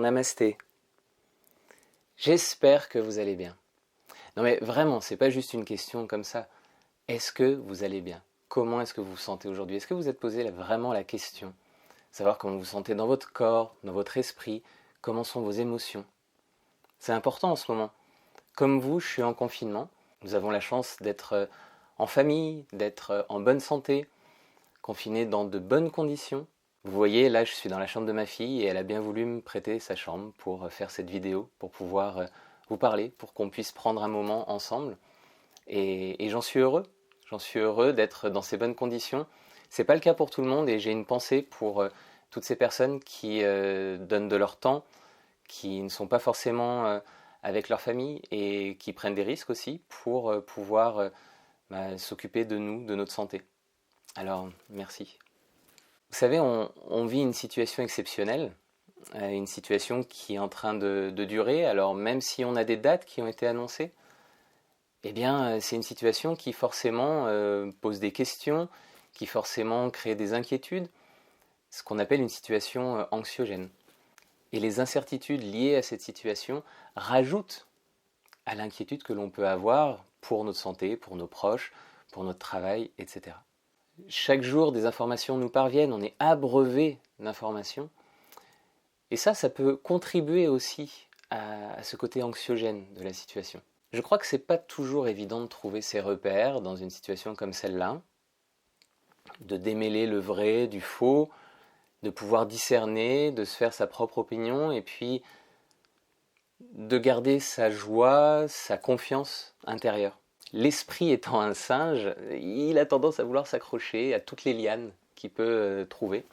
namasté. J'espère que vous allez bien. Non mais vraiment, c'est pas juste une question comme ça. Est-ce que vous allez bien? Comment est-ce que vous vous sentez aujourd'hui? Est-ce que vous êtes posé vraiment la question? Savoir comment vous vous sentez dans votre corps, dans votre esprit, comment sont vos émotions. C'est important en ce moment. Comme vous, je suis en confinement. Nous avons la chance d'être en famille, d'être en bonne santé, confinés dans de bonnes conditions. Vous voyez, là je suis dans la chambre de ma fille et elle a bien voulu me prêter sa chambre pour faire cette vidéo, pour pouvoir vous parler, pour qu'on puisse prendre un moment ensemble. Et j'en suis heureux. J'en suis heureux d'être dans ces bonnes conditions. C'est pas le cas pour tout le monde et j'ai une pensée pour toutes ces personnes qui donnent de leur temps, qui ne sont pas forcément avec leur famille et qui prennent des risques aussi pour pouvoir s'occuper de nous, de notre santé. Alors, merci. Vous savez, on vit une situation exceptionnelle, une situation qui est en train de durer. Alors, même si on a des dates qui ont été annoncées, eh bien, c'est une situation qui forcément pose des questions, qui forcément crée des inquiétudes, ce qu'on appelle une situation anxiogène. Et les incertitudes liées à cette situation rajoutent à l'inquiétude que l'on peut avoir pour notre santé, pour nos proches, pour notre travail, etc. Chaque jour, des informations nous parviennent, on est abreuvé d'informations. Et ça peut contribuer aussi à ce côté anxiogène de la situation. Je crois que c'est pas toujours évident de trouver ses repères dans une situation comme celle-là, de démêler le vrai du faux, de pouvoir discerner, de se faire sa propre opinion et puis de garder sa joie, sa confiance intérieure. L'esprit étant un singe, il a tendance à vouloir s'accrocher à toutes les lianes qu'il peut trouver.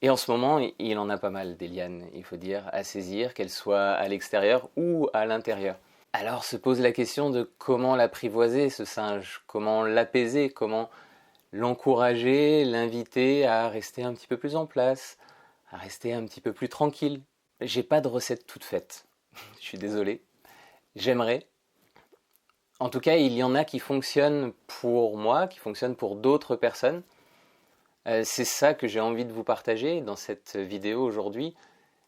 Et en ce moment, il en a pas mal des lianes, il faut dire, à saisir, qu'elles soient à l'extérieur ou à l'intérieur. Alors se pose la question de comment l'apprivoiser, ce singe, comment l'apaiser, comment l'encourager, l'inviter à rester un petit peu plus en place, à rester un petit peu plus tranquille. J'ai pas de recette toute faite, je suis désolé. J'aimerais. En tout cas, il y en a qui fonctionnent pour moi, qui fonctionnent pour d'autres personnes. C'est ça que j'ai envie de vous partager dans cette vidéo aujourd'hui.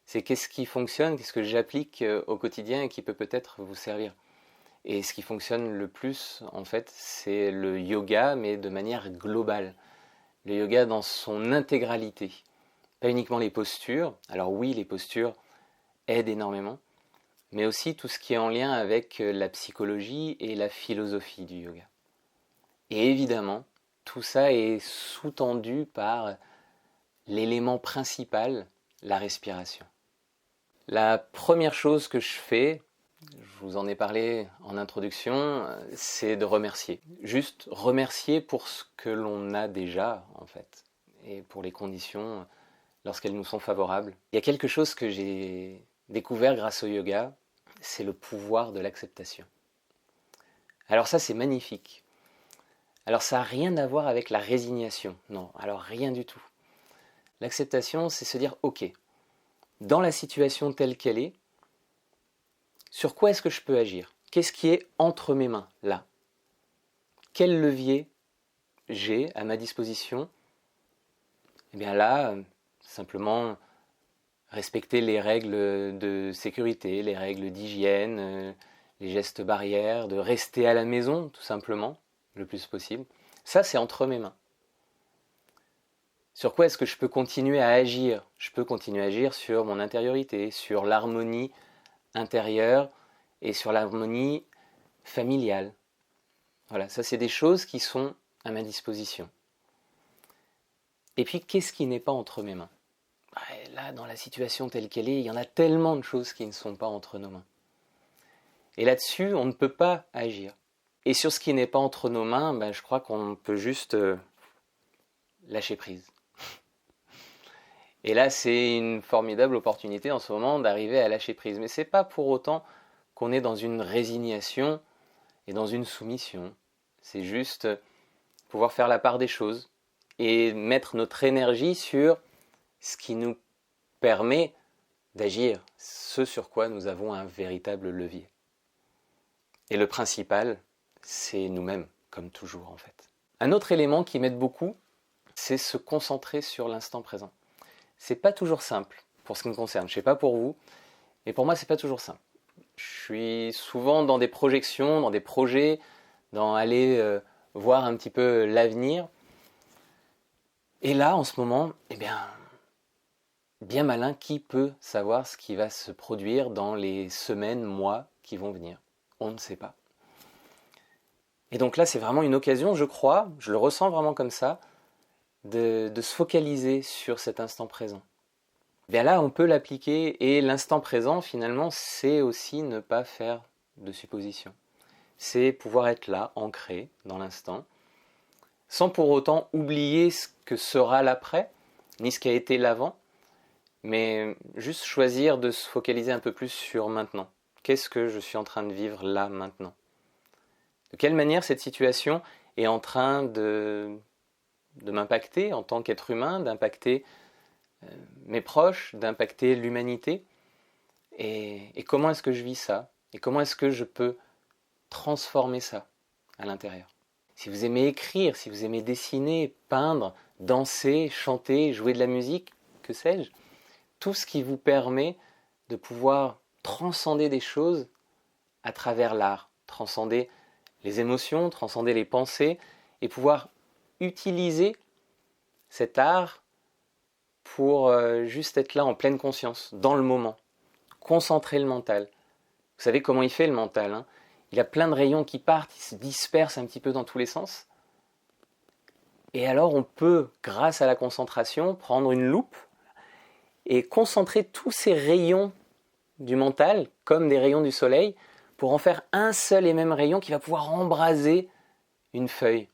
C'est qu'est-ce qui fonctionne, qu'est-ce que j'applique au quotidien et qui peut peut-être vous servir. Et ce qui fonctionne le plus, en fait, c'est le yoga, mais de manière globale. Le yoga dans son intégralité. Pas uniquement les postures. Alors oui, les postures aident énormément, mais aussi tout ce qui est en lien avec la psychologie et la philosophie du yoga. Et évidemment, tout ça est sous-tendu par l'élément principal, la respiration. La première chose que je fais, je vous en ai parlé en introduction, c'est de remercier. Juste remercier pour ce que l'on a déjà, en fait, et pour les conditions lorsqu'elles nous sont favorables. Il y a quelque chose que j'ai découvert grâce au yoga, c'est le pouvoir de l'acceptation. Alors ça, c'est magnifique. Alors ça n'a rien à voir avec la résignation, non, alors rien du tout. L'acceptation, c'est se dire, ok, dans la situation telle qu'elle est, sur quoi est-ce que je peux agir? Qu'est-ce qui est entre mes mains, là? Quel levier j'ai à ma disposition? Eh bien là, simplement respecter les règles de sécurité, les règles d'hygiène, les gestes barrières, de rester à la maison, tout simplement, le plus possible. Ça, c'est entre mes mains. Sur quoi est-ce que je peux continuer à agir? Je peux continuer à agir sur mon intériorité, sur l'harmonie intérieure et sur l'harmonie familiale. Voilà, ça c'est des choses qui sont à ma disposition. Et puis, qu'est-ce qui n'est pas entre mes mains? Là, dans la situation telle qu'elle est, il y en a tellement de choses qui ne sont pas entre nos mains. Et là-dessus, on ne peut pas agir. Et sur ce qui n'est pas entre nos mains, je crois qu'on peut juste lâcher prise. Et là, c'est une formidable opportunité en ce moment d'arriver à lâcher prise. Mais ce n'est pas pour autant qu'on est dans une résignation et dans une soumission. C'est juste pouvoir faire la part des choses et mettre notre énergie sur ce qui nous permet d'agir, ce sur quoi nous avons un véritable levier. Et le principal, c'est nous-mêmes, comme toujours en fait. Un autre élément qui m'aide beaucoup, c'est se concentrer sur l'instant présent. C'est pas toujours simple. pour ce qui me concerne. Je ne sais pas pour vous, mais pour moi, c'est pas toujours simple. Je suis souvent dans des projections, dans des projets, dans aller voir un petit peu l'avenir. Et là, en ce moment, bien malin, qui peut savoir ce qui va se produire dans les semaines, mois qui vont venir? On ne sait pas. Et donc là, c'est vraiment une occasion, je crois, je le ressens vraiment comme ça, de se focaliser sur cet instant présent. Bien là, on peut l'appliquer, et l'instant présent, finalement, c'est aussi ne pas faire de suppositions. C'est pouvoir être là, ancré dans l'instant, sans pour autant oublier ce que sera l'après, ni ce qui a été l'avant, mais juste choisir de se focaliser un peu plus sur maintenant. Qu'est-ce que je suis en train de vivre là, maintenant? De quelle manière cette situation est en train de m'impacter en tant qu'être humain, d'impacter mes proches, d'impacter l'humanité, et comment est-ce que je vis ça? Et comment est-ce que je peux transformer ça à l'intérieur? Si vous aimez écrire, si vous aimez dessiner, peindre, danser, chanter, jouer de la musique, que sais-je, tout ce qui vous permet de pouvoir transcender des choses à travers l'art, transcender les émotions, transcender les pensées, et pouvoir utiliser cet art pour juste être là en pleine conscience, dans le moment, concentrer le mental. Vous savez comment il fait le mental, hein? Il a plein de rayons qui partent, il se disperse un petit peu dans tous les sens. Et alors on peut, grâce à la concentration, prendre une loupe et concentrer tous ces rayons du mental, comme des rayons du soleil, pour en faire un seul et même rayon qui va pouvoir embraser une feuille.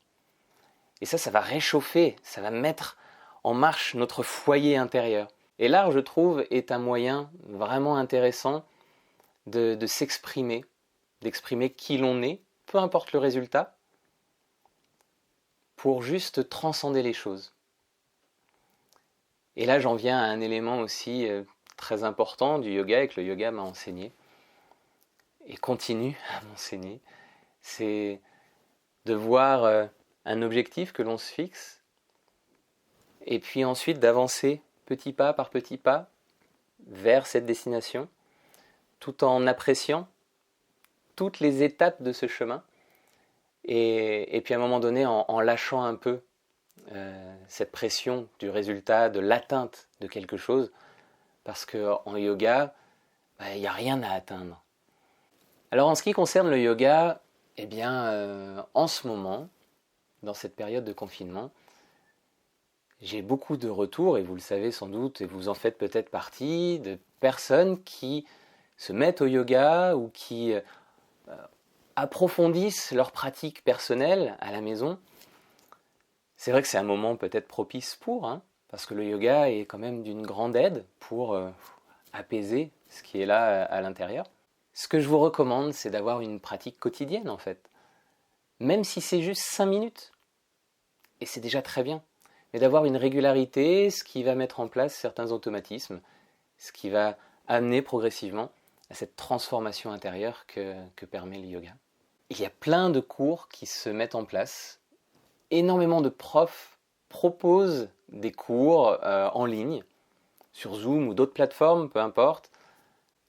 Et ça va réchauffer, ça va mettre en marche notre foyer intérieur. Et l'art, je trouve, est un moyen vraiment intéressant de s'exprimer, d'exprimer qui l'on est, peu importe le résultat, pour juste transcender les choses. Et là, j'en viens à un élément aussi très important du yoga, et que le yoga m'a enseigné, et continue à m'enseigner, c'est de voir un objectif que l'on se fixe, et puis ensuite d'avancer petit pas par petit pas vers cette destination, tout en appréciant toutes les étapes de ce chemin, et puis à un moment donné en lâchant un peu cette pression du résultat, de l'atteinte de quelque chose, parce qu'en yoga, il n'y a rien à atteindre. Alors en ce qui concerne le yoga, en ce moment, dans cette période de confinement, j'ai beaucoup de retours, et vous le savez sans doute, et vous en faites peut-être partie, de personnes qui se mettent au yoga ou qui approfondissent leur pratique personnelle à la maison. C'est vrai que c'est un moment peut-être propice parce que le yoga est quand même d'une grande aide pour apaiser ce qui est là à l'intérieur. Ce que je vous recommande, c'est d'avoir une pratique quotidienne en fait. Même si c'est juste 5 minutes. Et c'est déjà très bien. Mais d'avoir une régularité, ce qui va mettre en place certains automatismes, ce qui va amener progressivement à cette transformation intérieure que permet le yoga. Il y a plein de cours qui se mettent en place. Énormément de profs proposent des cours en ligne, sur Zoom ou d'autres plateformes, peu importe.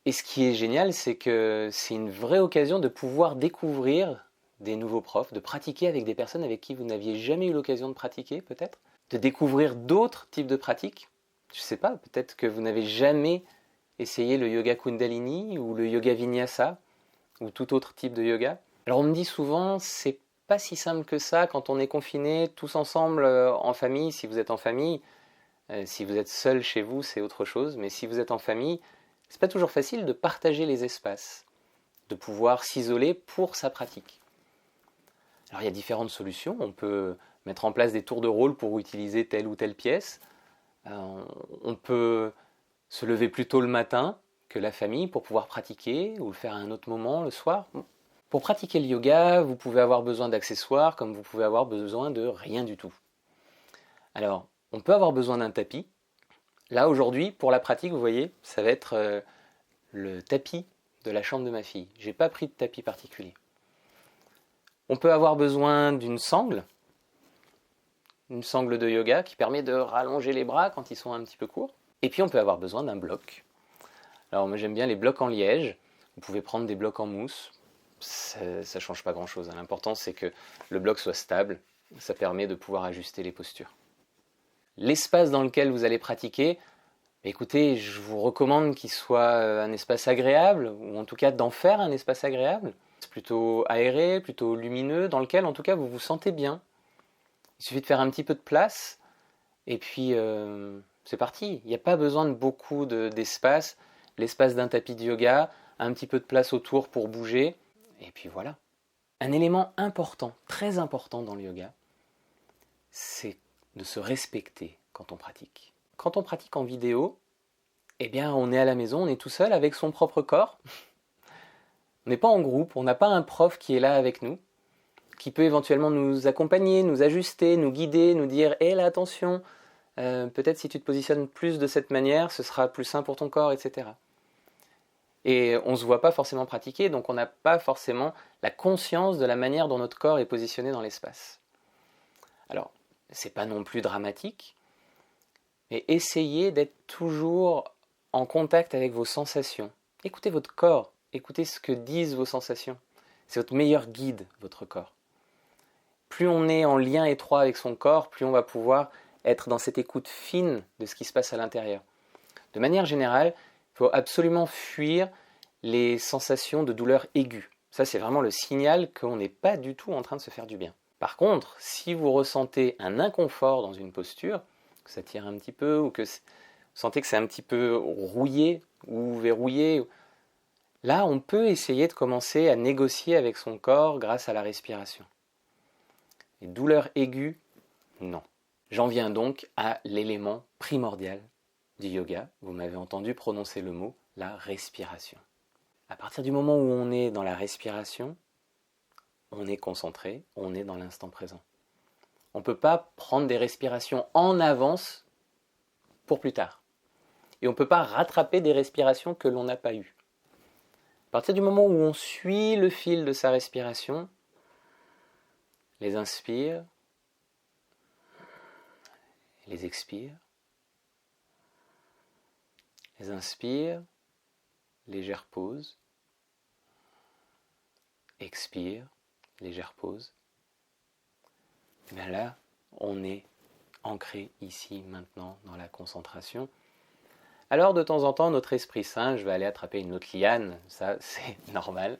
Et ce qui est génial, c'est que c'est une vraie occasion de pouvoir découvrir des nouveaux profs, de pratiquer avec des personnes avec qui vous n'aviez jamais eu l'occasion de pratiquer, peut-être, de découvrir d'autres types de pratiques. Je ne sais pas, peut-être que vous n'avez jamais essayé le yoga Kundalini ou le yoga Vinyasa ou tout autre type de yoga. Alors on me dit souvent, c'est pas si simple que ça quand on est confinés tous ensemble en famille. Si vous êtes en famille, si vous êtes seul chez vous, c'est autre chose. Mais si vous êtes en famille, c'est pas toujours facile de partager les espaces, de pouvoir s'isoler pour sa pratique. Alors il y a différentes solutions. On peut mettre en place des tours de rôle pour utiliser telle ou telle pièce. On peut se lever plus tôt le matin que la famille pour pouvoir pratiquer ou le faire à un autre moment le soir. Pour pratiquer le yoga, vous pouvez avoir besoin d'accessoires comme vous pouvez avoir besoin de rien du tout. Alors, on peut avoir besoin d'un tapis. Là, aujourd'hui, pour la pratique, vous voyez, ça va être le tapis de la chambre de ma fille. J'ai pas pris de tapis particulier. On peut avoir besoin d'une sangle de yoga qui permet de rallonger les bras quand ils sont un petit peu courts. Et puis on peut avoir besoin d'un bloc. Alors moi j'aime bien les blocs en liège. Vous pouvez prendre des blocs en mousse. Ça ne change pas grand-chose. L'important c'est que le bloc soit stable. Ça permet de pouvoir ajuster les postures. L'espace dans lequel vous allez pratiquer, écoutez, je vous recommande qu'il soit un espace agréable, ou en tout cas d'en faire un espace agréable. C'est plutôt aéré, plutôt lumineux, dans lequel en tout cas vous vous sentez bien. Il suffit de faire un petit peu de place, et puis c'est parti. Il n'y a pas besoin de beaucoup d'espace. L'espace d'un tapis de yoga, un petit peu de place autour pour bouger, et puis voilà. Un élément important, très important dans le yoga, c'est de se respecter quand on pratique. Quand on pratique en vidéo, eh bien on est à la maison, on est tout seul avec son propre corps. On n'est pas en groupe, on n'a pas un prof qui est là avec nous, qui peut éventuellement nous accompagner, nous ajuster, nous guider, nous dire « Hé là, attention, peut-être si tu te positionnes plus de cette manière, ce sera plus sain pour ton corps, etc. » Et on ne se voit pas forcément pratiquer, donc on n'a pas forcément la conscience de la manière dont notre corps est positionné dans l'espace. Alors, c'est pas non plus dramatique, mais essayez d'être toujours en contact avec vos sensations. Écoutez votre corps, écoutez ce que disent vos sensations. C'est votre meilleur guide, votre corps. Plus on est en lien étroit avec son corps, plus on va pouvoir être dans cette écoute fine de ce qui se passe à l'intérieur. De manière générale, il faut absolument fuir les sensations de douleur aiguë. Ça, c'est vraiment le signal qu'on n'est pas du tout en train de se faire du bien. Par contre, si vous ressentez un inconfort dans une posture, que ça tire un petit peu, ou que vous sentez que c'est un petit peu rouillé ou verrouillé, là, on peut essayer de commencer à négocier avec son corps grâce à la respiration. Les douleurs aiguës, non. J'en viens donc à l'élément primordial du yoga. Vous m'avez entendu prononcer le mot, la respiration. À partir du moment où on est dans la respiration, on est concentré, on est dans l'instant présent. On ne peut pas prendre des respirations en avance pour plus tard. Et on ne peut pas rattraper des respirations que l'on n'a pas eues. À partir du moment où on suit le fil de sa respiration, les inspire, les expire, les inspire, légère pause, expire, légère pause. Et bien là, on est ancré ici, maintenant, dans la concentration. Alors de temps en temps, notre esprit singe va aller attraper une autre liane, ça c'est normal.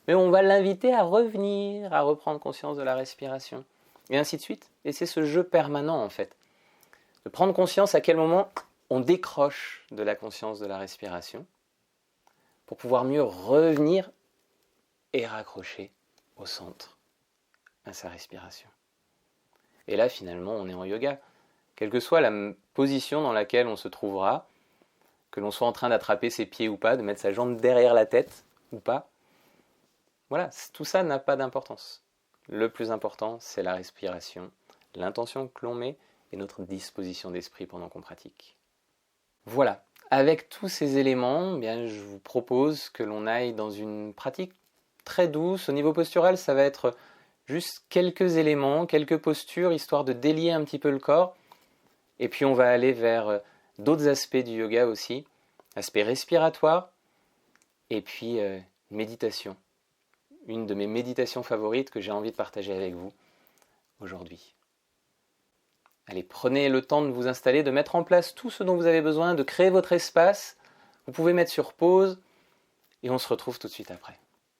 Mais on va l'inviter à revenir, à reprendre conscience de la respiration. Et ainsi de suite. Et c'est ce jeu permanent en fait. De prendre conscience à quel moment on décroche de la conscience de la respiration pour pouvoir mieux revenir et raccrocher au centre, à sa respiration. Et là, finalement, on est en yoga. Quelle que soit la position dans laquelle on se trouvera, que l'on soit en train d'attraper ses pieds ou pas, de mettre sa jambe derrière la tête ou pas, voilà, tout ça n'a pas d'importance. Le plus important, c'est la respiration, l'intention que l'on met et notre disposition d'esprit pendant qu'on pratique. Voilà, avec tous ces éléments, bien, je vous propose que l'on aille dans une pratique très douce. Au niveau postural, ça va être juste quelques éléments, quelques postures, histoire de délier un petit peu le corps. Et puis on va aller vers d'autres aspects du yoga aussi, aspect respiratoire, et puis méditation. Une de mes méditations favorites que j'ai envie de partager avec vous aujourd'hui. Allez, prenez le temps de vous installer, de mettre en place tout ce dont vous avez besoin, de créer votre espace. Vous pouvez mettre sur pause et on se retrouve tout de suite après.